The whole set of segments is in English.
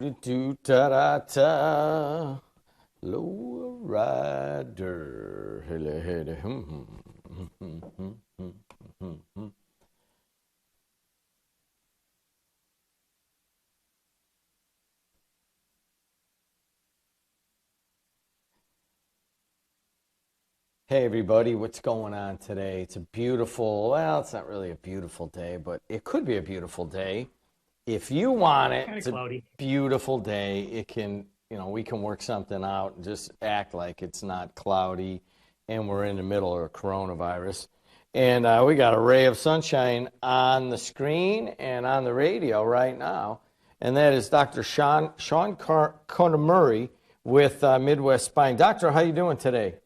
Do ta da ta, low rider. Hele, hele, hum. Hey everybody, what's going on today? It's a beautiful, well, it's not really a beautiful day, but it could be a beautiful day. If you want it, Kind of it's a cloudy. beautiful day. It can, we can work something out and just act like it's not cloudy and we're in the middle of a coronavirus. And we got a ray of sunshine on the screen and on the radio right now. And that is Dr. Sean Kondamuri with Midwest Spine. Doctor, how you doing today?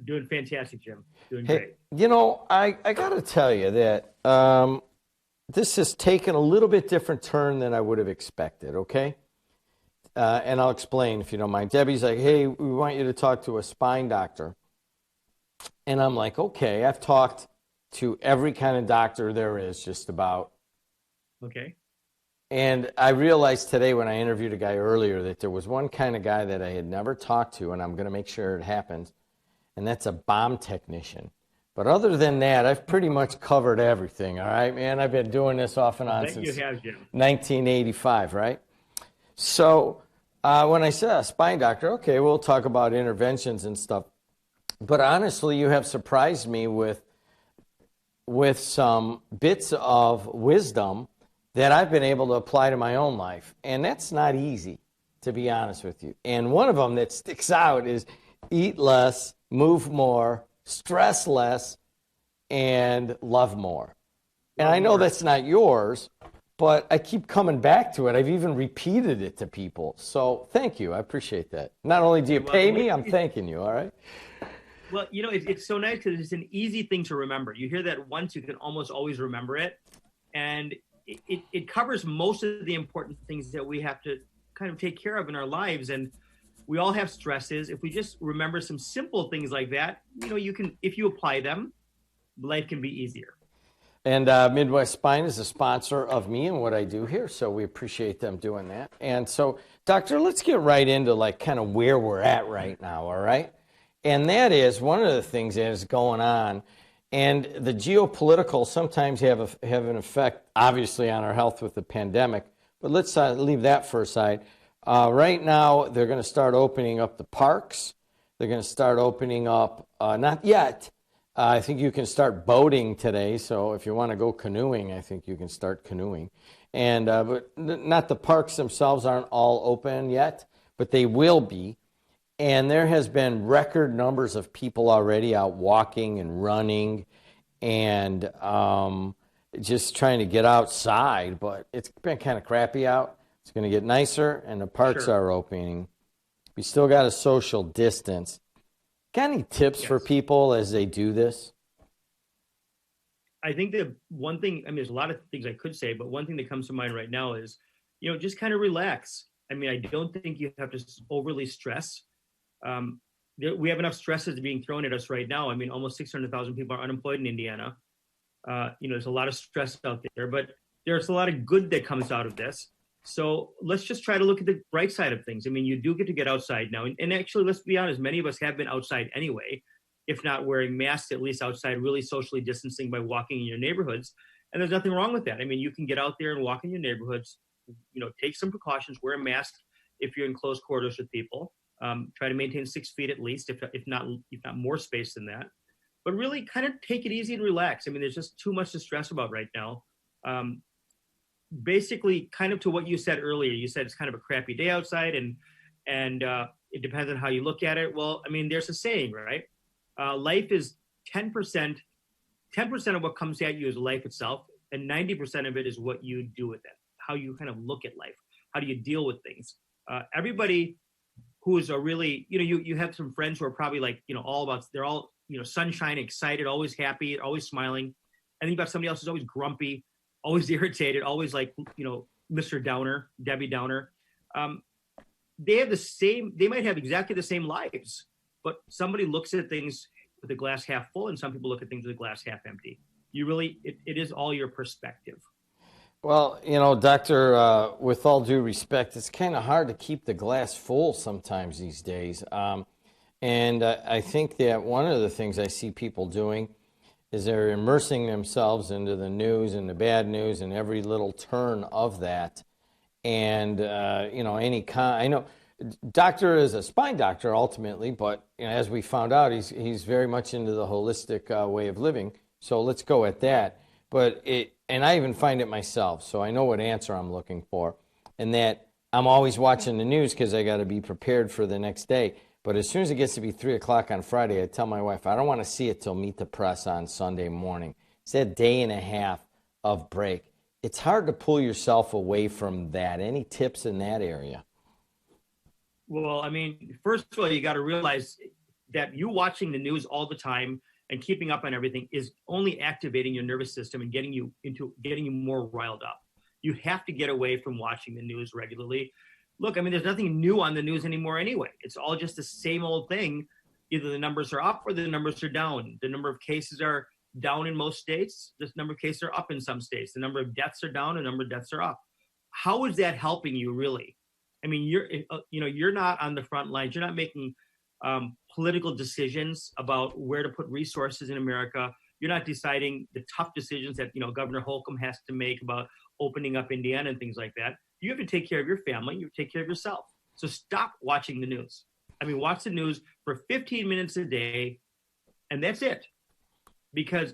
Doing fantastic, Jim. Doing Hey, great. I got to tell you that this has taken a little bit different turn than I would have expected, okay? And I'll explain if you don't mind. Debbie's like, hey, we want you to talk to a spine doctor. And I'm like, okay, I've talked to every kind of doctor there is, just about. Okay. And I realized today when I interviewed a guy earlier that there was one kind of guy that I had never talked to, and I'm going to make sure it happens, and that's a bomb technician. But other than that, I've pretty much covered everything, all right, man? I've been doing this off and I on bet you since have, Jim. 1985, right? So when I said a spine doctor, okay, we'll talk about interventions and stuff. But honestly, you have surprised me with some bits of wisdom that I've been able to apply to my own life. And that's not easy, to be honest with you. And one of them that sticks out is eat less, move more, stress less, and love more. And Love I know more. that's not yours, but I keep coming back to it. I've even repeated it to people. So thank you. I appreciate that. Not only do you You're pay welcome. me, I'm thanking you. All right. It's so nice because it's an easy thing to remember. You hear that once, you can almost always remember it. And it covers most of the important things that we have to kind of take care of in our lives. And we all have stresses. If we just remember some simple things like that, you can, if you apply them, life can be easier. And Midwest Spine is a sponsor of me and what I do here, so we appreciate them doing that. And so, Doctor, let's get right into like kind of where we're at right now, all right? And that is one of the things that is going on, and the geopolitical sometimes have an effect, obviously, on our health with the pandemic. But let's leave that for a side. Right now, they're going to start opening up the parks. They're going to start opening up, not yet. I think you can start boating today. So if you want to go canoeing, I think you can start canoeing. And but not the parks themselves aren't all open yet, but they will be. And there has been record numbers of people already out walking and running and just trying to get outside. But it's been kind of crappy out. It's going to get nicer, and the parks Sure. are opening. We still got a social distance. Got any tips for Yes. people as they do this? I think that one thing, I mean, there's a lot of things I could say, but one thing that comes to mind right now is, just kind of relax. I mean, I don't think you have to overly stress. Um, we have enough stresses being thrown at us right now. I mean, almost 600,000 people are unemployed in Indiana. There's a lot of stress out there, but there's a lot of good that comes out of this. So let's just try to look at the bright side of things. I mean, you do get to get outside now. And actually, let's be honest, many of us have been outside anyway, if not wearing masks, at least outside, really socially distancing by walking in your neighborhoods. And there's nothing wrong with that. I mean, you can get out there and walk in your neighborhoods, take some precautions, wear a mask if you're in close quarters with people. Try to maintain 6 feet at least, if not more space than that. But really, kind of take it easy and relax. I mean, there's just too much to stress about right now. Um, Basically, kind of to what you said earlier. You said it's kind of a crappy day outside, and it depends on how you look at it. Well, I mean, there's a saying, right? Life is 10%. 10% of what comes at you is life itself, and 90% of it is what you do with it. How you kind of look at life. How do you deal with things? Everybody who is a really, you have some friends who are probably like, all about, they're all, sunshine, excited, always happy, always smiling. And then you've got somebody else who's always grumpy, always irritated, always like, Mr. Downer, Debbie Downer. Um, they have the same, they might have exactly the same lives, but somebody looks at things with a glass half full and some people look at things with a glass half empty. You really, it is all your perspective. Well, you know, Doctor, with all due respect, it's kind of hard to keep the glass full sometimes these days. And I think that one of the things I see people doing is they're immersing themselves into the news and the bad news and every little turn of that. And, you know, I know doctor is a spine doctor ultimately, but you know, as we found out, he's very much into the holistic way of living. So let's go at that. But and I even find it myself, so I know what answer I'm looking for, and that I'm always watching the news because I got to be prepared for the next day. But as soon as it gets to be 3 o'clock on Friday, I tell my wife, I don't want to see it till Meet the Press on Sunday morning. It's that day and a half of break. It's hard to pull yourself away from that. Any tips in that area? Well, I mean, first of all, you got to realize that you watching the news all the time and keeping up on everything is only activating your nervous system and getting you more riled up. You have to get away from watching the news regularly. Look, I mean, there's nothing new on the news anymore anyway. It's all just the same old thing. Either the numbers are up or the numbers are down. The number of cases are down in most states. The number of cases are up in some states. The number of deaths are down. The number of deaths are up. How is that helping you really? I mean, you're not on the front lines. You're not making political decisions about where to put resources in America. You're not deciding the tough decisions that, you know, Governor Holcomb has to make about opening up Indiana and things like that. You have to take care of your family. You take care of yourself. So stop watching the news. I mean, watch the news for 15 minutes a day, and that's it. Because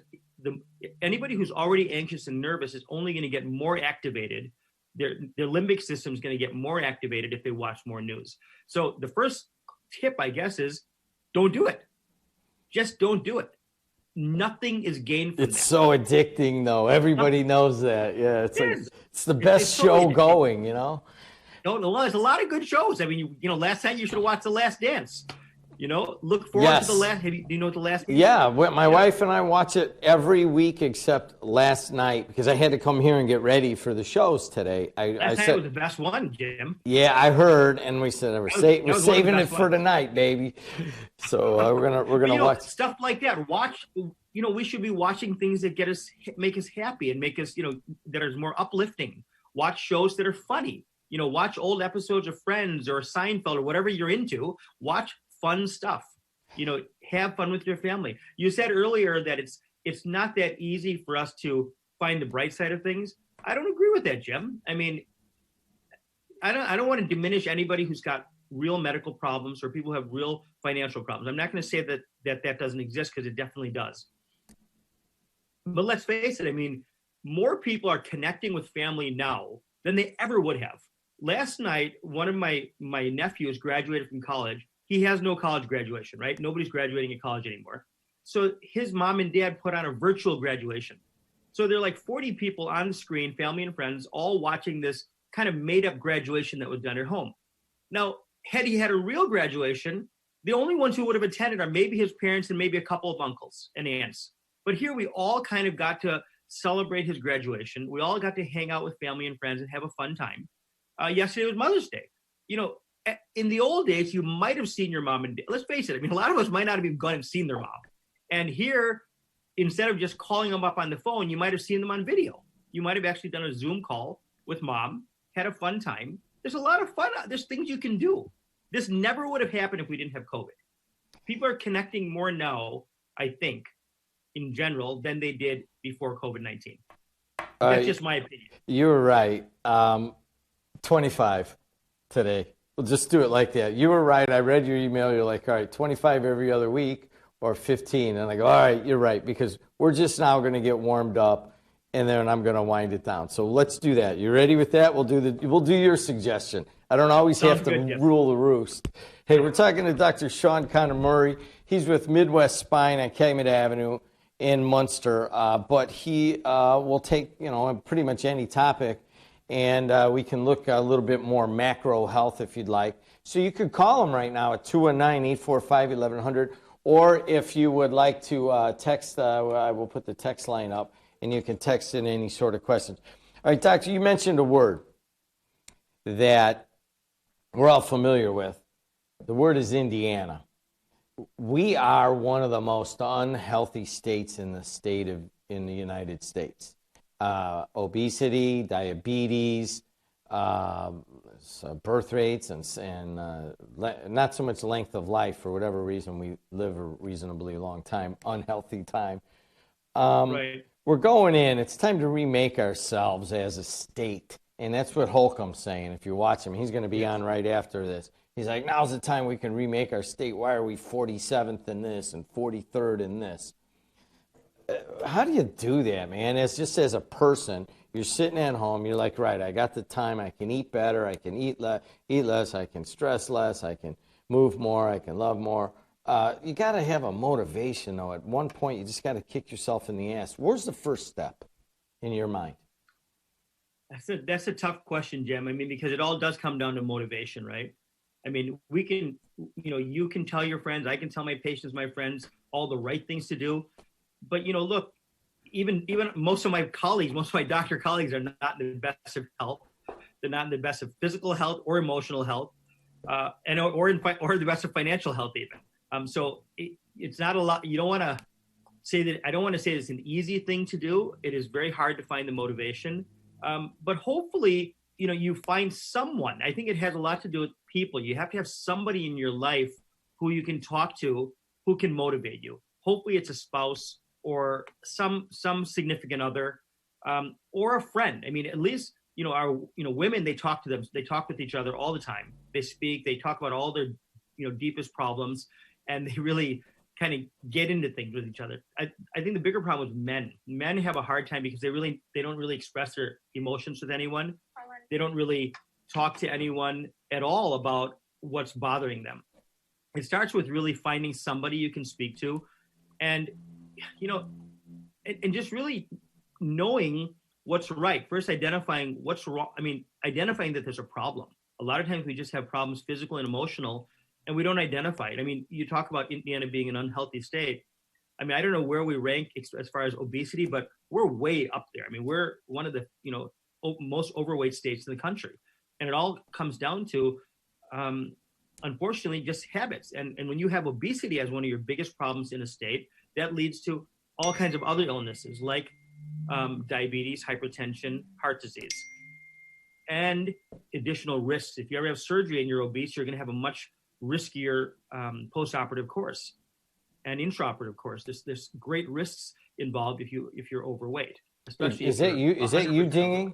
anybody who's already anxious and nervous is only going to get more activated. Their limbic system is going to get more activated if they watch more news. So the first tip, I guess, is don't do it. Just don't do it. Nothing is gained from It's that. so addicting, though. Everybody knows that. Yeah, it's the best show totally going, you know? No, there's a lot of good shows. I mean, you know, last night you should have watched The Last Dance. You know, look forward to the last. Do you know what The Last Dance? Yeah, my wife and I watch it every week except last night because I had to come here and get ready for the shows today. Last night was the best one, Jim. Yeah, I heard, and we said we're saving it for tonight, baby. So we're gonna watch stuff like that. Watch. You know, we should be watching things that make us happy and make us, you know, that are more uplifting. Watch shows that are funny. You know, watch old episodes of Friends or Seinfeld or whatever you're into. Watch fun stuff. You know, have fun with your family. You said earlier that it's not that easy for us to find the bright side of things. I don't agree with that, Jim. I mean, I don't want to diminish anybody who's got real medical problems or people who have real financial problems. I'm not going to say that doesn't exist, because it definitely does. But let's face it, I mean, more people are connecting with family now than they ever would have. Last night, one of my nephews graduated from college. He has no college graduation, right? Nobody's graduating at college anymore. So his mom and dad put on a virtual graduation. So there are like 40 people on the screen, family and friends, all watching this kind of made-up graduation that was done at home. Now, had he had a real graduation, the only ones who would have attended are maybe his parents and maybe a couple of uncles and aunts. But here we all kind of got to celebrate his graduation. We all got to hang out with family and friends and have a fun time. Yesterday was Mother's Day. You know, in the old days, you might have seen your mom and dad. Let's face it. I mean, a lot of us might not have even gone and seen their mom. And here, instead of just calling them up on the phone, you might have seen them on video. You might have actually done a Zoom call with mom, had a fun time. There's a lot of fun. There's things you can do. This never would have happened if we didn't have COVID. People are connecting more now, I think, in general, than they did before COVID-19. That's just my opinion. You were right. 25 today. We'll just do it like that. You were right. I read your email. You're like, all right, 25 every other week or 15. And I go, all right, you're right, because we're just now going to get warmed up, and then I'm going to wind it down. So let's do that. You ready with that? We'll do your suggestion. I don't always have to rule the roost. Hey, we're talking to Dr. Sean Kondamuri. He's with Midwest Spine on Calumet Avenue in Munster, but he will take, you know, pretty much any topic, and we can look a little bit more macro health if you'd like. So you could call him right now at 219-845-1100, or if you would like to text, I will put the text line up, and you can text in any sort of questions. All right, Doctor, you mentioned a word that we're all familiar with. The word is Indiana. We are one of the most unhealthy states in the United States. obesity, diabetes, so birth rates, and not so much length of life. For whatever reason, we live a reasonably long time, unhealthy time. Right. We're going in. It's time to remake ourselves as a state. And that's what Holcomb's saying. If you watch him, he's going to be on right after this. He's like, now's the time we can remake our state. Why are we 47th in this and 43rd in this? How do you do that, man? It's just as a person, you're sitting at home, you're like, right, I got the time, I can eat better, I can eat less, I can stress less, I can move more, I can love more. You got to have a motivation, though. At one point, you just got to kick yourself in the ass. Where's the first step in your mind? That's a tough question, Jim. I mean, because it all does come down to motivation, right? I mean, we can, you can tell your friends, I can tell my patients, my friends, all the right things to do. But, look, even most of my colleagues, most of my doctor colleagues are not in the best of health. They're not in the best of physical health or emotional health, or the best of financial health even. So it's not a lot. You don't want to say that. I don't want to say it's an easy thing to do. It is very hard to find the motivation. But hopefully, you find someone. I think it has a lot to do with people. You have to have somebody in your life who you can talk to, who can motivate you. Hopefully it's a spouse or some significant other, or a friend. I mean, at least, our, women, they talk with each other all the time. They speak, they talk about all their, deepest problems, and they really kind of get into things with each other. I think the bigger problem is men. Men have a hard time because they don't really express their emotions with anyone. They don't really talk to anyone at all about what's bothering them. It starts with really finding somebody you can speak to, and and just really knowing what's right. First, identifying what's wrong. I mean, identifying that there's a problem. A lot of times we just have problems, physical and emotional, and we don't identify it. I mean, you talk about Indiana being an unhealthy state. I mean, I don't know where we rank as far as obesity, but we're way up there. I mean, we're one of the, most overweight states in the country. And it all comes down to, unfortunately, just habits. And when you have obesity as one of your biggest problems in a state, that leads to all kinds of other illnesses like diabetes, hypertension, heart disease, and additional risks. If you ever have surgery and you're obese, you're going to have a much riskier post-operative course and intraoperative course. There's great risks involved if you're overweight. Especially is that you dinging?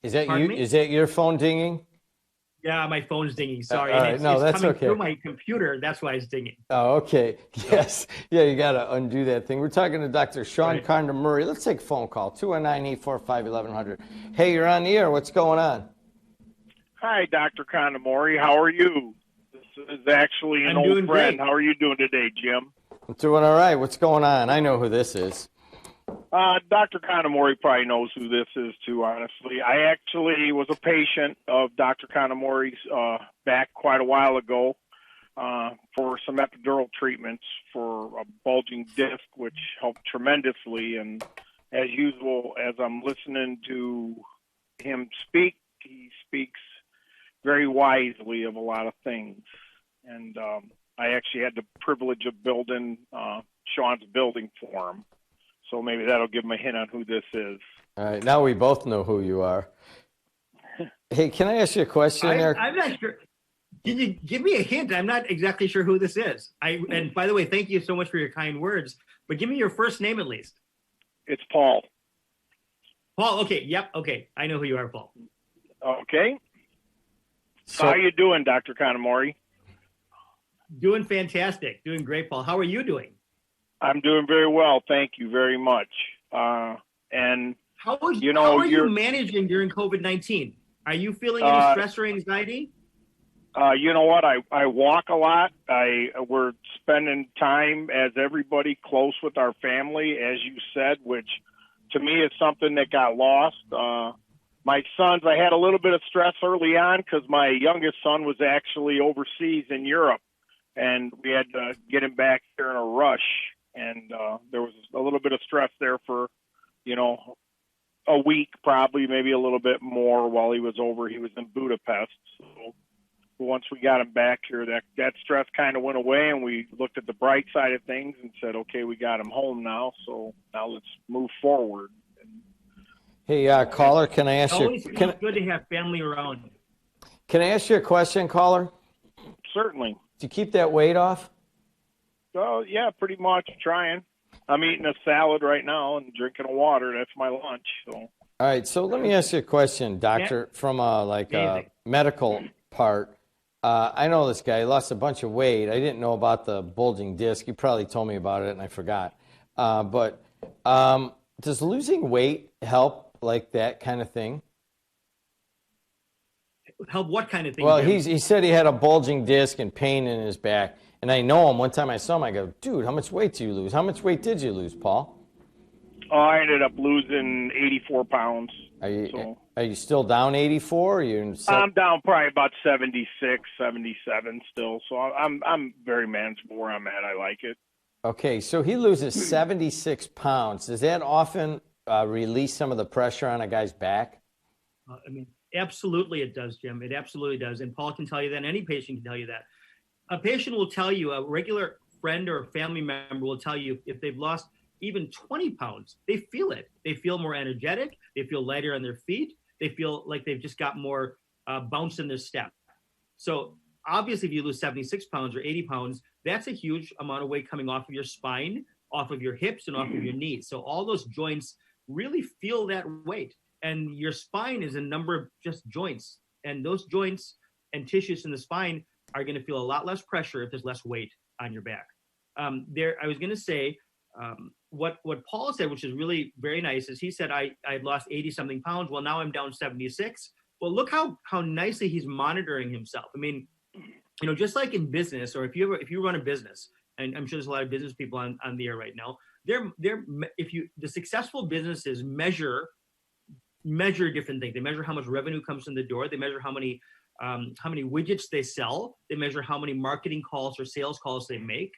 Is that you? Is that your phone dinging? Yeah, my phone's dinging. Sorry. All right. No, it's that's coming okay. through my computer. That's why it's dinging. Oh, okay. Yes. Yeah, you got to undo that thing. We're talking to Dr. Sean Kondamuri. Let's take a phone call, 219-845-1100. Hey, you're on the air. What's going on? Hi, Dr. Kondamuri. How are you? This is actually an old friend. Great. How are you doing today, Jim? I'm doing all right. What's going on? I know who this is. Dr. Kondamuri probably knows who this is, too, honestly. I actually was a patient of Dr. Kondamuri's back quite a while ago for some epidural treatments for a bulging disc, which helped tremendously. And as usual, as I'm listening to him speak, he speaks very wisely of a lot of things. And I actually had the privilege of building Sean's building for him. So maybe that'll give him a hint on who this is. All right. Now we both know who you are. Hey, can I ask you a question there? I'm not sure. Can you give me a hint? I'm not exactly sure who this is. And by the way, thank you so much for your kind words. But give me your first name at least. It's Paul. Paul. Okay. Yep. Okay. I know who you are, Paul. Okay. So how you doing, Dr. Kondamuri? Doing fantastic. Doing great, Paul. How are you doing? I'm doing very well. Thank you very much. And how are you managing during COVID-19? Are you feeling any stress or anxiety? You know what? I walk a lot. We're spending time as everybody close with our family, as you said, which to me is something that got lost. My sons, I had a little bit of stress early on because my youngest son was actually overseas in Europe, and we had to get him back here in a rush. And there was a little bit of stress there for, a week, probably, maybe a little bit more while he was over. He was in Budapest. So once we got him back here, that stress kind of went away, and we looked at the bright side of things and said, okay, we got him home now, so now let's move forward. And Hey, caller, can I ask you? Always feels good to have family around. Can I ask you a question, caller? Certainly. Do you keep that weight off? Oh, yeah, pretty much trying. I'm eating a salad right now and drinking a water. That's my lunch. So. All right, so let me ask you a question, doctor, from a medical part. I know this guy. He lost a bunch of weight. I didn't know about the bulging disc. You probably told me about it, and I forgot. But does losing weight help like that kind of thing? Help what kind of thing? Well, Jim? he said he had a bulging disc and pain in his back. And I know him. One time I saw him, I go, dude, how much weight do you lose? How much weight did you lose, Paul? Oh, I ended up losing 84 pounds. Are you still down 84? I'm down probably about 76, 77 still. So I'm very manageable where I'm at. I like it. Okay, so he loses 76 pounds. Does that often release some of the pressure on a guy's back? I mean, absolutely it does, Jim. It absolutely does. And Paul can tell you that, and any patient can tell you that. A patient will tell you, a regular friend or family member will tell you if they've lost even 20 pounds, they feel it. They feel more energetic. They feel lighter on their feet. They feel like they've just got more bounce in their step. So obviously, if you lose 76 pounds or 80 pounds, that's a huge amount of weight coming off of your spine, off of your hips, and off of your knees. So all those joints really feel that weight. And your spine is a number of just joints. And those joints and tissues in the spine are going to feel a lot less pressure if there's less weight on your back. I was going to say, what Paul said, which is really very nice, is he said, I lost 80 something pounds. Well, now I'm down 76. Well, look how nicely he's monitoring himself. I mean, just like in business, or if you run a business, and I'm sure there's a lot of business people on the air right now, the successful businesses measure different things. They measure how much revenue comes in the door. They measure how many widgets they sell. They measure how many marketing calls or sales calls they make.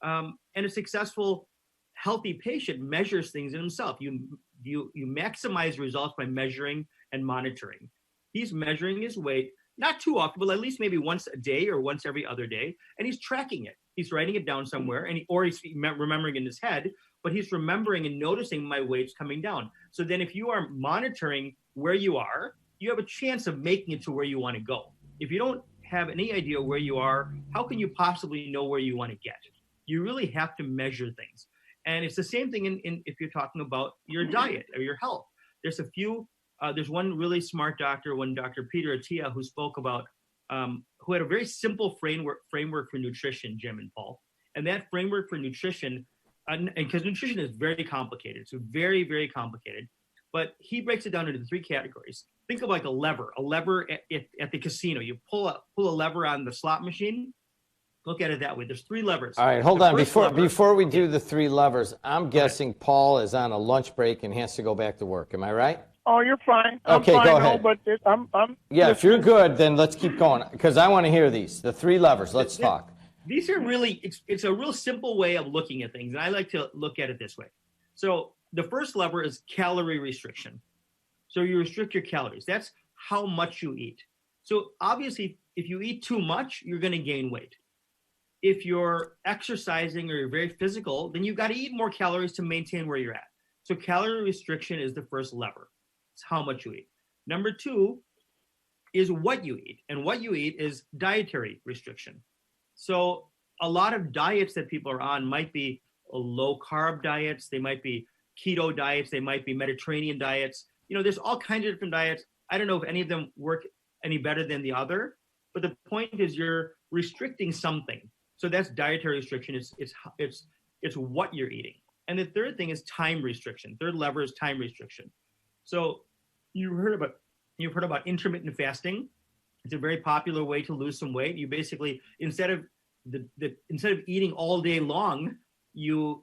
And a successful, healthy patient measures things in himself. You maximize results by measuring and monitoring. He's measuring his weight, not too often, but at least maybe once a day or once every other day, and he's tracking it. He's writing it down somewhere, or he's remembering in his head, but he's remembering and noticing my weight's coming down. So then if you are monitoring where you are, you have a chance of making it to where you want to go. If you don't have any idea where you are, how can you possibly know where you want to get? You really have to measure things. And it's the same thing in if you're talking about your diet or your health. There's one really smart doctor, Dr. Peter Attia, who spoke about, who had a very simple framework for nutrition, Jim and Paul. And that framework for nutrition, and because nutrition is very complicated, so very, very complicated, but he breaks it down into 3 categories. Think of like a lever at the casino. You pull a lever on the slot machine. Look at it that way. There's 3 levers. All right, hold on. Before we do the 3 levers, I'm guessing Paul is on a lunch break and has to go back to work. Am I right? Oh, you're fine. Okay, I'm fine, go ahead. But I'm. Yeah, if you're good, then let's keep going because I want to hear these. The 3 levers. Let's talk. These are really, it's a real simple way of looking at things. And I like to look at it this way. So the first lever is calorie restriction. So you restrict your calories. That's how much you eat. So obviously, if you eat too much, you're going to gain weight. If you're exercising or you're very physical, then you've got to eat more calories to maintain where you're at. So calorie restriction is the first lever. It's how much you eat. Number 2 is what you eat. And what you eat is dietary restriction. So a lot of diets that people are on might be low carb diets. They might be keto diets. They might be Mediterranean diets. There's all kinds of different diets. I don't know if any of them work any better than the other, but the point is you're restricting something. So that's dietary restriction. It's what you're eating. And the third thing is time restriction. Third lever is time restriction. So you've heard about intermittent fasting. It's a very popular way to lose some weight. You basically, instead of eating all day long, you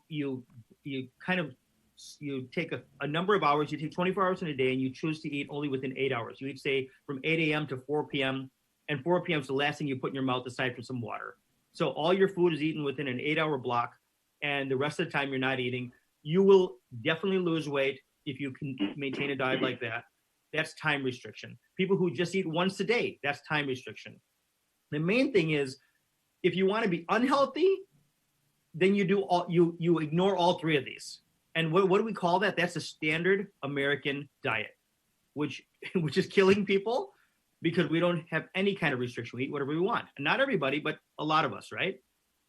take a number of hours. You take 24 hours in a day, and you choose to eat only within 8 hours. You eat, say, from 8 a.m. to 4 p.m., and 4 p.m. is the last thing you put in your mouth aside from some water. So all your food is eaten within an 8-hour block, and the rest of the time you're not eating. You will definitely lose weight if you can maintain a diet like that. That's time restriction. People who just eat once a day, that's time restriction. The main thing is, if you want to be unhealthy, then you ignore all 3 of these. And what do we call that? That's a standard American diet, which is killing people because we don't have any kind of restriction. We eat whatever we want. And not everybody, but a lot of us, right?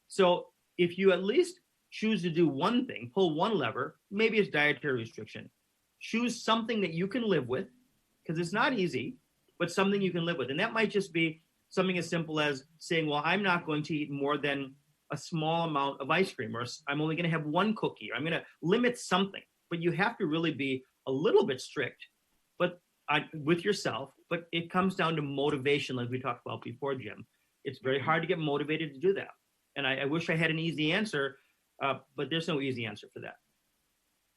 So if you at least choose to do one thing, pull one lever, maybe it's dietary restriction. Choose something that you can live with, because it's not easy, but something you can live with. And that might just be something as simple as saying, well, I'm not going to eat more than a small amount of ice cream, or I'm only going to have one cookie, or I'm going to limit something. But you have to really be a little bit strict, but with yourself. But it comes down to motivation, like we talked about before, Jim. It's very hard to get motivated to do that. And I wish I had an easy answer, but there's no easy answer for that.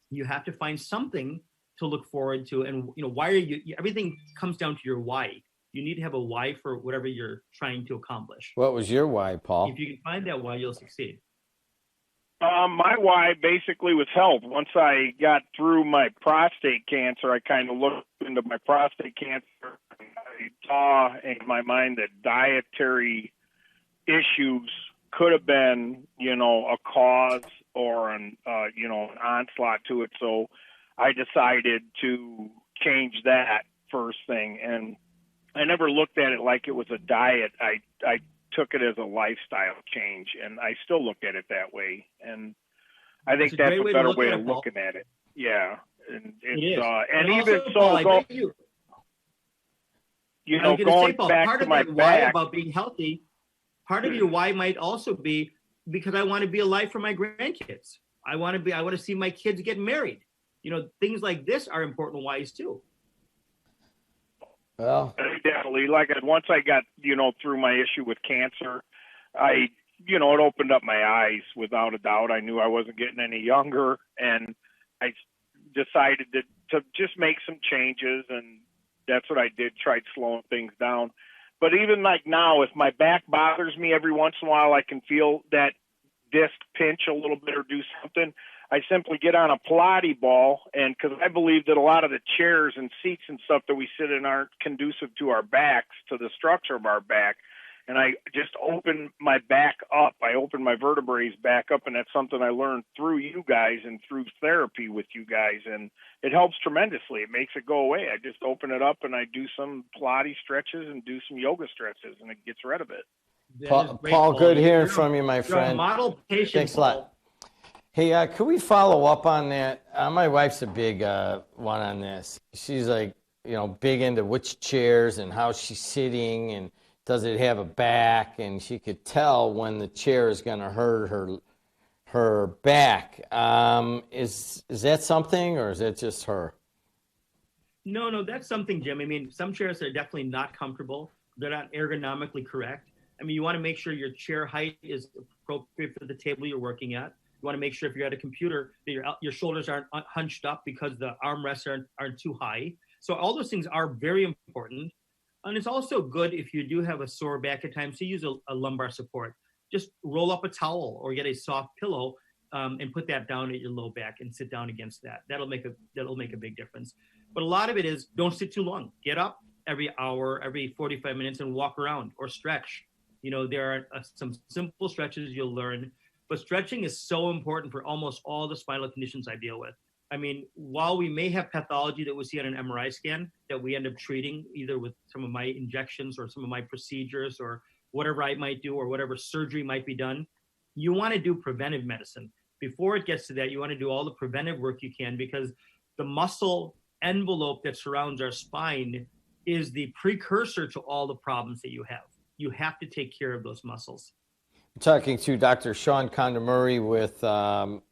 You have to find something to look forward to. And, why are you, everything comes down to your why. You need to have a why for whatever you're trying to accomplish. What was your why, Paul? If you can find that why, you'll succeed. My why basically was health. Once I got through my prostate cancer, I kind of looked into my prostate cancer. I saw in my mind that dietary issues could have been, a cause or an onslaught to it. So I decided to change that first thing. And I never looked at it like it was a diet. I took it as a lifestyle change, and I still look at it that way. And I think that's a better way of looking at it. Yeah. And it's, and even so, going back to my back about being healthy, part of your why might also be because I want to be alive for my grandkids. I want to see my kids get married. Things like this are important whys too. Well, definitely. Like once I got, through my issue with cancer, it opened up my eyes without a doubt. I knew I wasn't getting any younger, and I decided to just make some changes, and that's what I did, tried slowing things down. But even like now, if my back bothers me every once in a while, I can feel that disc pinch a little bit or do something. I simply get on a Pilates ball, and because I believe that a lot of the chairs and seats and stuff that we sit in aren't conducive to our backs, to the structure of our back. And I just open my back up. I open my vertebrae back up, and that's something I learned through you guys and through therapy with you guys. And it helps tremendously. It makes it go away. I just open it up, and I do some Pilates stretches and do some yoga stretches, and it gets rid of it. Paul, good hearing from you, my friend. Model patient. Thanks a lot. Hey, could we follow up on that? My wife's a big one on this. She's like, big into which chairs and how she's sitting and does it have a back, and she could tell when the chair is going to hurt her back. Is that something, or is that just her? No, that's something, Jim. I mean, some chairs are definitely not comfortable. They're not ergonomically correct. I mean, you want to make sure your chair height is appropriate for the table you're working at. You want to make sure if you're at a computer that your shoulders aren't hunched up because the armrests aren't too high. So all those things are very important. And it's also good if you do have a sore back at times to use a lumbar support. Just roll up a towel or get a soft pillow and put that down at your low back and sit down against that. That'll make a big difference. But a lot of it is don't sit too long. Get up every hour, every 45 minutes and walk around or stretch. There are some simple stretches you'll learn. But stretching is so important for almost all the spinal conditions I deal with. I mean, while we may have pathology that we see on an MRI scan that we end up treating either with some of my injections or some of my procedures or whatever I might do or whatever surgery might be done, you want to do preventive medicine. Before it gets to that, you want to do all the preventive work you can because the muscle envelope that surrounds our spine is the precursor to all the problems that you have. You have to take care of those muscles. Talking to Dr. Sean Kondamuri with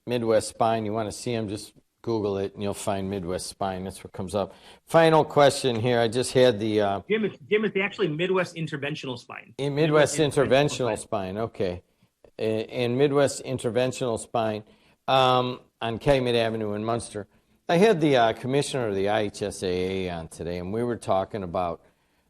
Midwest Spine. You want to see him, just Google it, and you'll find Midwest Spine. That's what comes up. Final question here. I just had the... Jim, it's actually Midwest Interventional Spine. In Midwest Interventional Spine, okay. In Midwest Interventional Spine on Calumet Avenue in Munster. I had the commissioner of the IHSAA on today, and we were talking about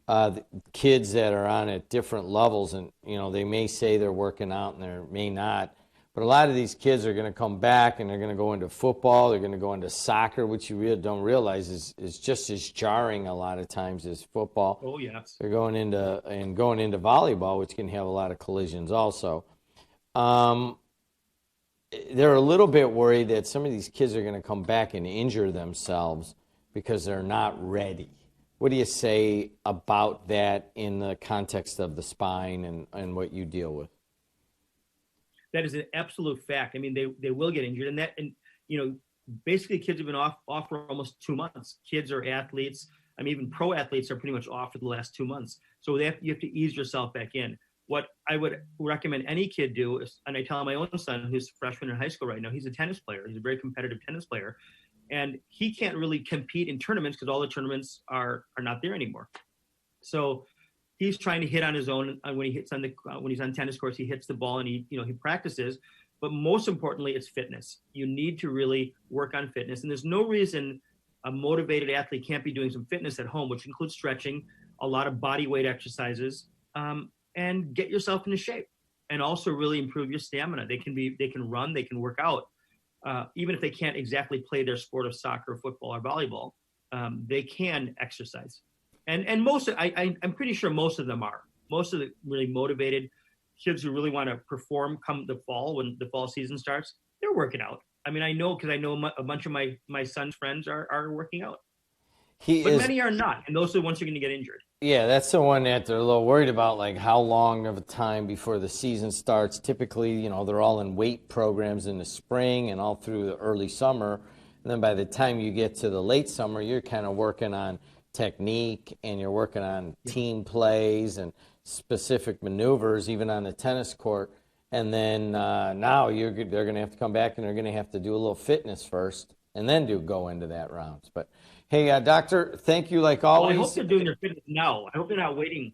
the kids that are on at different levels, and they may say they're working out and they may not, but a lot of these kids are going to come back and they're going to go into football, they're going to go into soccer, which you really don't realize is just as jarring a lot of times as football. Oh yes. They're going into volleyball, which can have a lot of collisions also. they're a little bit worried that some of these kids are going to come back and injure themselves because they're not ready. What do you say about that in the context of the spine and what you deal with? That is an absolute fact. I mean, they will get injured, and basically kids have been off for almost 2 months. Kids or athletes, I mean, even pro athletes are pretty much off for the last 2 months. So you have to ease yourself back in. What I would recommend any kid do is, and I tell my own son, who's a freshman in high school right now, he's a tennis player. He's a very competitive tennis player. And he can't really compete in tournaments because all the tournaments are not there anymore. So he's trying to hit on his own. When he's on tennis courts, he hits the ball and he practices. But most importantly, it's fitness. You need to really work on fitness. And there's no reason a motivated athlete can't be doing some fitness at home, which includes stretching, a lot of body weight exercises, and get yourself into shape. And also really improve your stamina. They can run, they can work out. Even if they can't exactly play their sport of soccer, football, or volleyball, they can exercise. And I'm pretty sure most of them are. Most of the really motivated kids who really want to perform come the fall, when the fall season starts, they're working out. I mean, I know because I know a bunch of my son's friends are working out. But many are not, and those are the ones who are going to get injured. Yeah, that's the one that they're a little worried about, like how long of a time before the season starts. Typically, they're all in weight programs in the spring and all through the early summer. And then by the time you get to the late summer, you're kind of working on technique and you're working on team plays and specific maneuvers, even on the tennis court. And then now they're going to have to come back and they're going to have to do a little fitness first and then go into that rounds. But hey, doctor, thank you like always. Well, I hope they're doing their fitness now. I hope they're not waiting.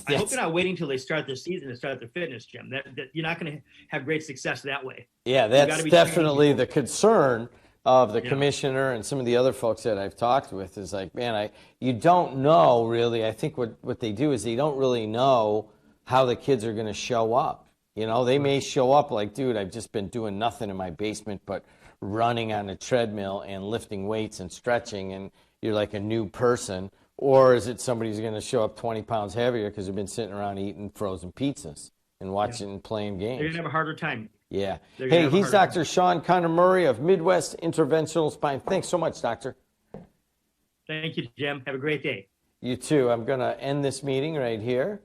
I hope they're not waiting till they start their season to start their fitness, Jim. That you're not going to have great success that way. Yeah, that's definitely the concern of the commissioner and some of the other folks that I've talked with is like, man, you don't know really. I think what they do is they don't really know how the kids are going to show up. They may show up like, dude, I've just been doing nothing in my basement but running on a treadmill and lifting weights and stretching, and you're like a new person. Or is it somebody who's going to show up 20 pounds heavier because they've been sitting around eating frozen pizzas and watching and playing games? They're going to have a harder time. Yeah. Hey, he's Dr. Sean Kondamuri of Midwest Interventional Spine. Thanks so much, doctor. Thank you, Jim. Have a great day. You too. I'm going to end this meeting right here,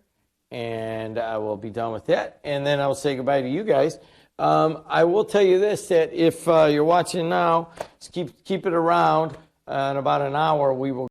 and I will be done with that. And then I'll say goodbye to you guys. I will tell you this, that if you're watching now, keep it around. In about an hour, we will